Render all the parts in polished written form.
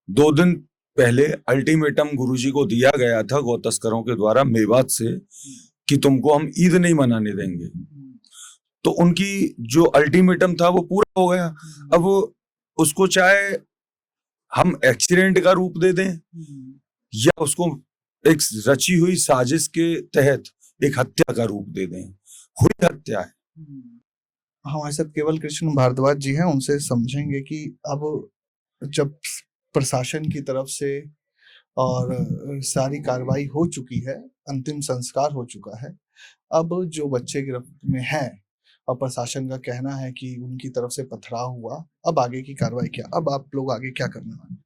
2 दिन पहले अल्टीमेटम गुरुजी को दिया गया था गौ तस्करों के द्वारा मेवात से कि तुमको हम ईद नहीं मनाने देंगे। तो उनकी जो अल्टीमेटम था वो पूरा हो गया। अब उसको चाहे हम एक्सीडेंट का रूप दे दें या उसको एक रची हुई साजिश के तहत एक हत्या का रूप दे दें, हुई हत्या है। हमारे साथ केवल कृष्ण भारद्वाज जी हैं, उनसे समझेंगे कि अब जब प्रशासन की तरफ से और सारी कार्रवाई हो चुकी है, अंतिम संस्कार हो चुका है, अब जो बच्चे गिरफ्त में हैं और प्रशासन का कहना है कि उनकी तरफ से पथराव हुआ, अब आगे की कार्रवाई क्या, अब आप लोग आगे क्या करने वाले?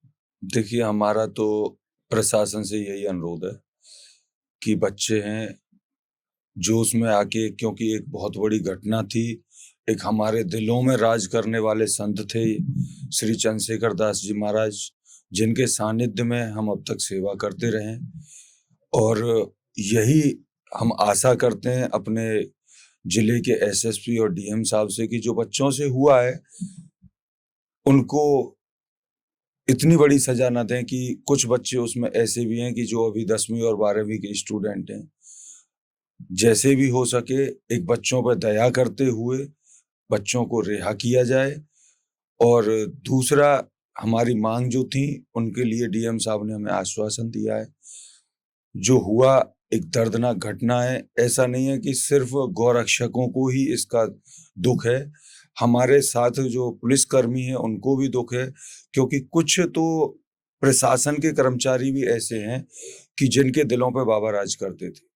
देखिए, हमारा तो प्रशासन से यही अनुरोध है कि बच्चे हैं जोश में आके, क्योंकि एक बहुत बड़ी घटना थी, एक हमारे दिलों में राज करने वाले संत थे श्री चंद्रशेखर दास जी महाराज, जिनके सानिध्य में हम अब तक सेवा करते रहे, और यही हम आशा करते हैं अपने जिले के एसएसपी और डीएम साहब से कि जो बच्चों से हुआ है उनको इतनी बड़ी सजा ना दें कि कुछ बच्चे उसमें ऐसे भी हैं कि जो अभी 10वीं और 12वीं के स्टूडेंट हैं। जैसे भी हो सके एक बच्चों पर दया करते हुए बच्चों को रिहा किया जाए। और दूसरा, हमारी मांग जो थी उनके लिए डीएम साहब ने हमें आश्वासन दिया है। जो हुआ एक दर्दनाक घटना है, ऐसा नहीं है कि सिर्फ गौरक्षकों को ही इसका दुख है, हमारे साथ जो पुलिसकर्मी हैं उनको भी दुख है, क्योंकि कुछ तो प्रशासन के कर्मचारी भी ऐसे हैं कि जिनके दिलों पे बाबा राज करते थे।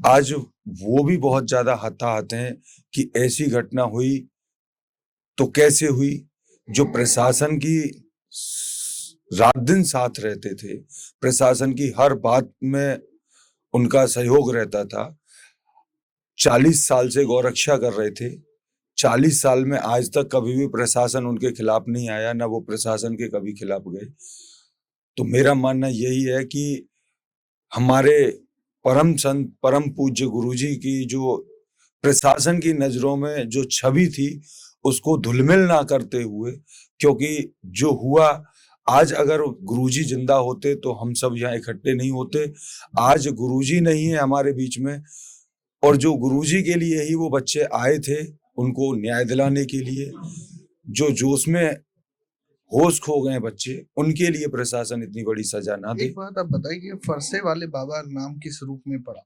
आज वो भी बहुत ज्यादा हताहत हैं कि ऐसी घटना हुई तो कैसे हुई। जो प्रशासन की रात दिन साथ रहते थे, प्रशासन की हर बात में उनका सहयोग रहता था, 40 साल से गौरक्षा कर रहे थे, 40 साल में आज तक कभी भी प्रशासन उनके खिलाफ नहीं आया, ना वो प्रशासन के कभी खिलाफ गए। तो मेरा मानना यही है कि हमारे परम संत परम पूज्य गुरुजी की जो प्रशासन की नजरों में जो छवि थी उसको धुलमिल ना करते हुए, क्योंकि जो हुआ, आज अगर गुरुजी जिंदा होते तो हम सब यहाँ इकट्ठे नहीं होते। आज गुरुजी नहीं है हमारे बीच में, और जो गुरुजी के लिए ही वो बच्चे आए थे उनको न्याय दिलाने के लिए, जो जोश में होश खो गए बच्चे, उनके लिए प्रशासन इतनी बड़ी सजा ना दे। एक बात आप बताइए, फरसे वाले बाबा नाम किस रूप में पड़ा?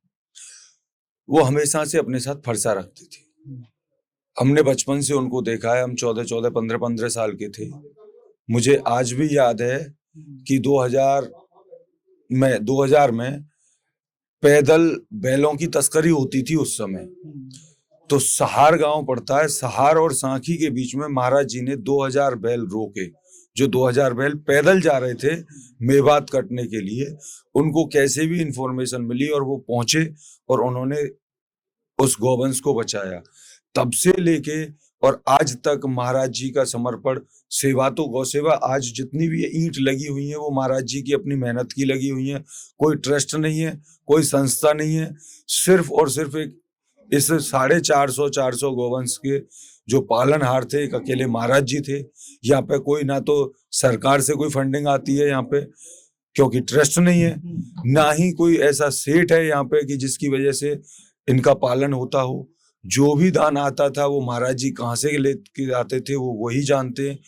वो हमेशा से अपने साथ फरसा रखते थे। हमने बचपन से उनको देखा है, हम 14-14, 15-15 साल के थे। मुझे आज भी याद है कि 2000 में पैदल बैलों की तस्करी होती थी उस समय। तो सहार गांव पड़ता है, सहार और सांखी के बीच में महाराज जी ने 2000 बैल रोके, जो 2000 बैल पैदल जा रहे थे मेवात कटने के लिए। उनको कैसे भी इंफॉर्मेशन मिली और वो पहुंचे और उन्होंने उस गौवंश को बचाया। तब से लेके और आज तक महाराज जी का समर्पण, सेवा तो गौ सेवा, आज जितनी भी ईंट लगी हुई है वो महाराज जी की अपनी मेहनत की लगी हुई है। कोई ट्रस्ट नहीं है, कोई संस्था नहीं है, सिर्फ और सिर्फ एक इस 450 गौवंश के जो पालनहार थे एक अकेले महाराज जी थे। यहाँ पे कोई ना तो सरकार से कोई फंडिंग आती है यहाँ पे, क्योंकि ट्रस्ट नहीं है, ना ही कोई ऐसा सेठ है यहाँ पे कि जिसकी वजह से इनका पालन होता हो। जो भी दान आता था वो महाराज जी कहाँ से लेके आते थे वो वही जानते हैं।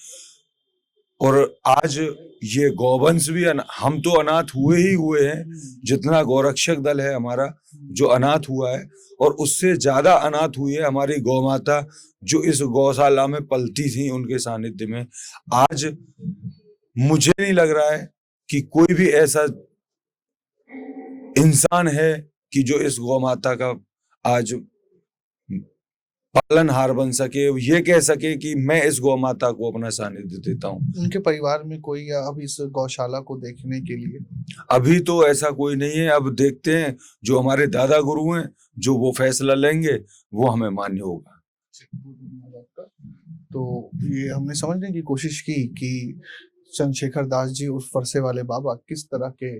और आज ये गौवंश भी हम तो अनाथ हुए ही हुए हैं, जितना गौरक्षक दल है हमारा जो अनाथ हुआ है, और उससे ज्यादा अनाथ हुई है हमारी गौ माता जो इस गौशाला में पलती थी उनके सानिध्य में। आज मुझे नहीं लग रहा है कि कोई भी ऐसा इंसान है कि जो इस गौ माता का आज पालनहार बन सके, ये कह सके कि मैं इस गौ माता को अपना सानिध्य देता हूँ। उनके परिवार में कोई अब इस गौशाला को देखने के लिए? अभी तो ऐसा कोई नहीं है, अब देखते हैं जो हमारे दादा गुरु हैं, जो वो फैसला लेंगे वो हमें मान्य होगा। तो ये हमने समझने की कोशिश की कि चंद्रशेखर दास जी उस फरसे वाले बाबा किस तरह के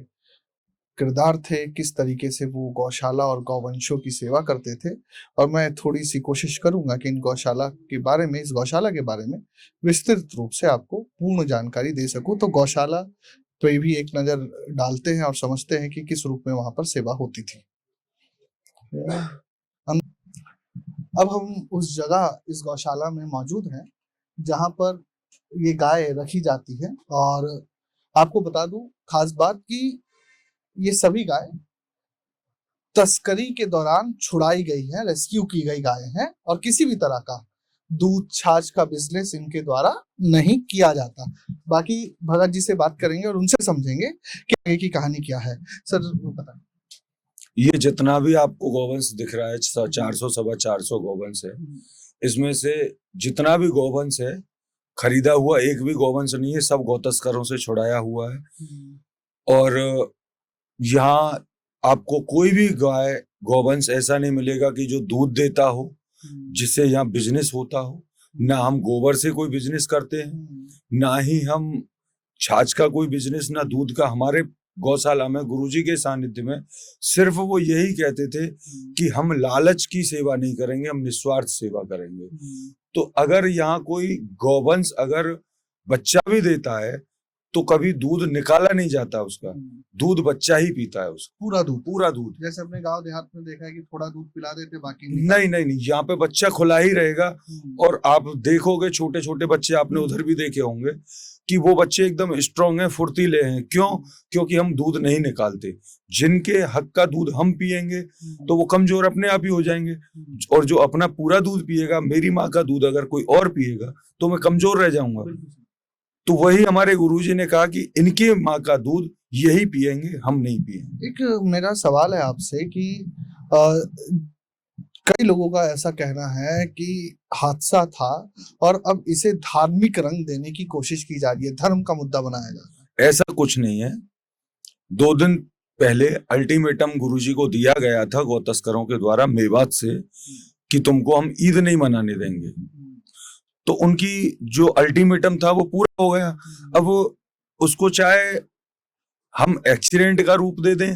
किरदार थे, किस तरीके से वो गौशाला और गौवंशों की सेवा करते थे। और मैं थोड़ी-सी कोशिश करूँगा कि इस गौशाला के बारे में विस्तृत रूप से आपको पूर्ण जानकारी दे सकूँ। तो गौशाला पे भी एक नज़र डालते हैं और समझते हैं कि किस रूप में वहाँ पर सेवा होती थी। अब हम उस जगह इस गौशाला में मौजूद हैं, जहाँ पर ये गाय रखी जाती है। और आपको बता दूं खास बात कि ये सभी गाय तस्करी के दौरान छुड़ाई गई है, रेस्क्यू की गई गाय हैं, और किसी भी तरह का दूध छाछ का बिजनेस इनके द्वारा नहीं किया जाता। बाकी भगत जी से बात करेंगे और उनसे समझेंगे कि आगे की कहानी क्या है। सर बता। ये जितना भी आपको गौवंश दिख रहा है 400 सवा 400 गौवंश है। इसमें से जितना भी गौवंश है खरीदा हुआ एक भी गौवंश नहीं है, सब गौतस्करों से छुड़ाया हुआ है। और यहाँ आपको कोई भी गाय गौवंश ऐसा नहीं मिलेगा कि जो दूध देता हो, जिससे यहाँ बिजनेस होता हो। ना हम गोबर से कोई बिजनेस करते हैं, ना ही हम छाछ का कोई बिजनेस, ना दूध का। हमारे गौशाला में गुरुजी के सानिध्य में सिर्फ वो यही कहते थे कि हम लालच की सेवा नहीं करेंगे, हम निस्वार्थ सेवा करेंगे। तो अगर यहाँ कोई गौवंश अगर बच्चा भी देता है तो कभी दूध निकाला नहीं जाता उसका, दूध बच्चा ही पीता है उसका, पूरा दूध। जैसे अपने गांव देहात में देखा है कि थोड़ा दूध पिला देते, बाकी नहीं, यहाँ पे बच्चा खुला ही रहेगा। और आप देखोगे छोटे छोटे बच्चे, आपने उधर भी देखे होंगे कि वो बच्चे एकदम स्ट्रांग हैं, फुर्तीले हैं। क्यों? क्योंकि हम दूध नहीं निकालते। जिनके हक का दूध हम पिएंगे तो वो कमजोर अपने आप ही हो जाएंगे। और जो अपना पूरा दूध पिएगा, मेरी माँ का दूध अगर कोई और पिएगा तो मैं कमजोर रह जाऊंगा। तो वही हमारे गुरुजी ने कहा कि इनके माँ का दूध यही पिएंगे, हम नहीं पिएंगे। एक मेरा सवाल है आपसे कि कई लोगों का ऐसा कहना है कि हादसा था और अब इसे धार्मिक रंग देने की कोशिश की जा रही है, धर्म का मुद्दा बनाया जा रहा है। ऐसा कुछ नहीं है। 2 दिन पहले अल्टीमेटम गुरुजी को दिया गया था गौतस्करों के द्वारा मेवात से कि तुमको हम ईद नहीं मनाने देंगे। तो उनकी जो अल्टीमेटम था वो पूरा हो गया। अब उसको चाहे हम एक्सीडेंट का रूप दे दें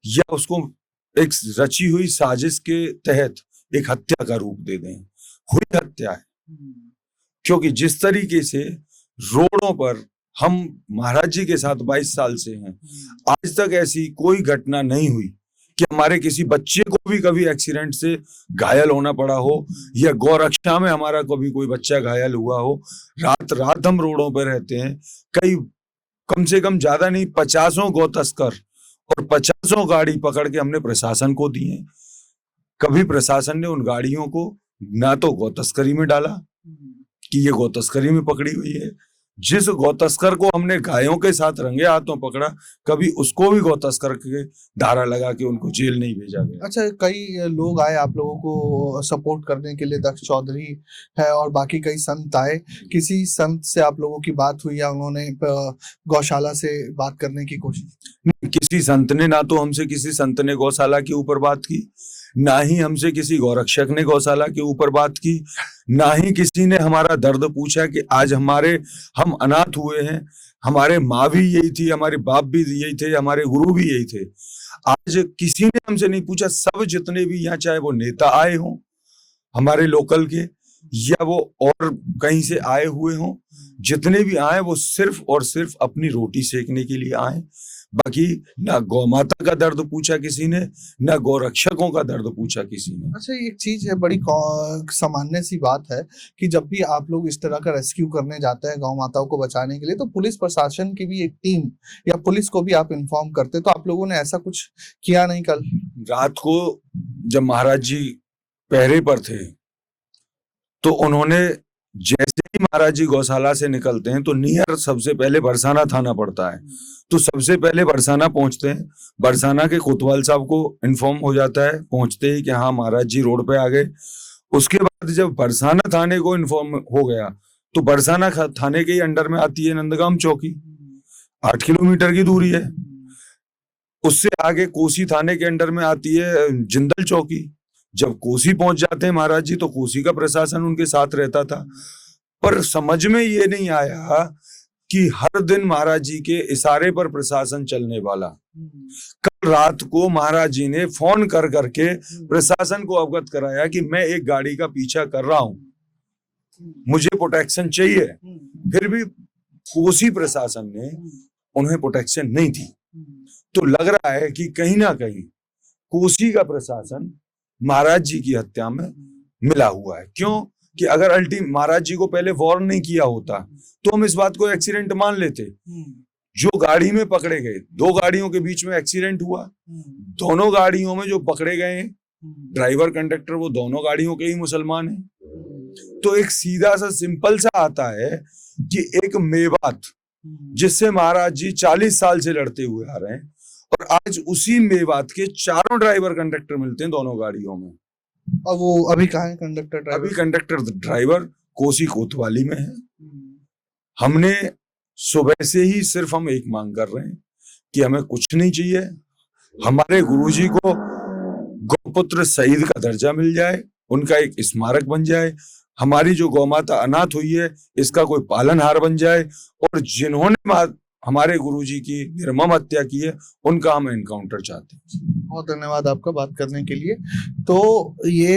या उसको एक रची हुई साजिश के तहत एक हत्या का रूप दे दें, हुई हत्या है। क्योंकि जिस तरीके से रोडों पर हम महाराज जी के साथ 22 साल से हैं, आज तक ऐसी कोई घटना नहीं हुई कि हमारे किसी बच्चे को भी कभी एक्सीडेंट से घायल होना पड़ा हो या गौरक्षा में हमारा कभी कोई बच्चा घायल हुआ हो। रात रात हम रोडों पर रहते हैं। कम से कम ज्यादा नहीं 50 गौतस्कर और 50 गाड़ी पकड़ के हमने प्रशासन को दी है। कभी प्रशासन ने उन गाड़ियों को ना तो गौतस्करी में डाला कि ये गौतस्करी में पकड़ी हुई है। जिस गौतस्कर को हमने गायों के साथ रंगे हाथों पकड़ा, कभी उसको भी गौतस्कर के धारा लगा के उनको जेल नहीं भेजा गया। अच्छा, कई लोग आए आप लोगों को सपोर्ट करने के लिए, दक्ष चौधरी है और बाकी कई संत आए। किसी संत से आप लोगों की बात हुई या उन्होंने गौशाला से बात करने की कोशिश? नहीं, किसी संत ने, ना तो हमसे किसी संत ने गौशाला के ऊपर बात की, ना ही हमसे किसी गौरक्षक ने गौशाला के ऊपर बात की, ना ही किसी ने हमारा दर्द पूछा कि आज हम अनाथ हुए हैं। हमारे माँ भी यही थी, हमारे बाप भी यही थे, हमारे गुरु भी यही थे। आज किसी ने हमसे नहीं पूछा। सब जितने भी यहाँ, चाहे वो नेता आए हों हमारे लोकल के या वो और कहीं से आए हुए हों, जितने भी आए वो सिर्फ और सिर्फ अपनी रोटी सेकने के लिए आए। बाकी ना गौ माता का दर्द पूछा किसी ने, ना गौरक्षकों का दर्द पूछा किसी ने। अच्छा, एक चीज है, बड़ी सामान्य सी बात है कि जब भी आप लोग इस तरह का रेस्क्यू करने जाते हैं गौ माताओं को बचाने के लिए, तो पुलिस प्रशासन की भी एक टीम या पुलिस को भी आप इन्फॉर्म करते, तो आप लोगों ने ऐसा कुछ किया नहीं? कल रात को जब महाराज जी पहरे पर थे तो उन्होंने, जैसे ही महाराज जी गौशाला से निकलते हैं तो नियर सबसे पहले बरसाना थाना पड़ता है, तो सबसे पहले बरसाना पहुंचते हैं। बरसाना के कोतवाल साहब को इन्फॉर्म हो जाता है पहुंचते ही कि हाँ महाराज जी रोड पे आ गए। उसके बाद जब बरसाना थाने को इन्फॉर्म हो गया तो बरसाना थाने के ही अंडर में आती है नंदगाम चौकी, 8 किलोमीटर की दूरी है। उससे आगे कोसी थाने के अंडर में आती है जिंदल चौकी। जब कोसी पहुंच जाते हैं महाराज जी तो कोसी का प्रशासन उनके साथ रहता था। पर समझ में ये नहीं आया कि हर दिन महाराज जी के इशारे पर प्रशासन चलने वाला। कल रात को महाराज जी ने फोन कर करके प्रशासन को अवगत कराया कि मैं एक गाड़ी का पीछा कर रहा हूं, मुझे प्रोटेक्शन चाहिए। फिर भी कोसी प्रशासन ने उन्हें प्रोटेक्शन नहीं दी। तो लग रहा है कि कहीं ना कहीं कोसी का प्रशासन महाराज जी की हत्या में मिला हुआ है। क्यों कि अगर महाराज जी को पहले वार्न नहीं किया होता तो हम इस बात को एक्सीडेंट मान लेते। जो गाड़ी में पकड़े गए, 2 गाड़ियों के बीच में एक्सीडेंट हुआ, दोनों गाड़ियों में जो पकड़े गए ड्राइवर कंडक्टर वो दोनों गाड़ियों के ही मुसलमान हैं। तो एक सीधा सा सिंपल सा आता है कि एक मेवात जिससे महाराज जी 40 साल से लड़ते हुए आ रहे हैं और आज उसी मेवात के 4 ड्राइवर कंडक्टर मिलते हैं दोनों गाड़ियों में। अब वो अभी कहाँ है कंडक्टर ड्राइवर? अभी कंडक्टर ड्राइवर कोसी कोतवाली में है। हमने सुबह से ही सिर्फ हम एक मांग कर रहे हैं कि हमें कुछ नहीं चाहिए, हमारे गुरुजी को गौपुत्र शहीद का दर्जा मिल जाए, उनका एक स्मारक बन जाए, हमारी जो गौमाता अनाथ हुई है इसका कोई पालनहार बन जाए और जिन्होंने हमारे गुरुजी की निर्मम हत्या की है उनका हम एनकाउंटर चाहते हैं। बहुत धन्यवाद आपका बात करने के लिए। तो ये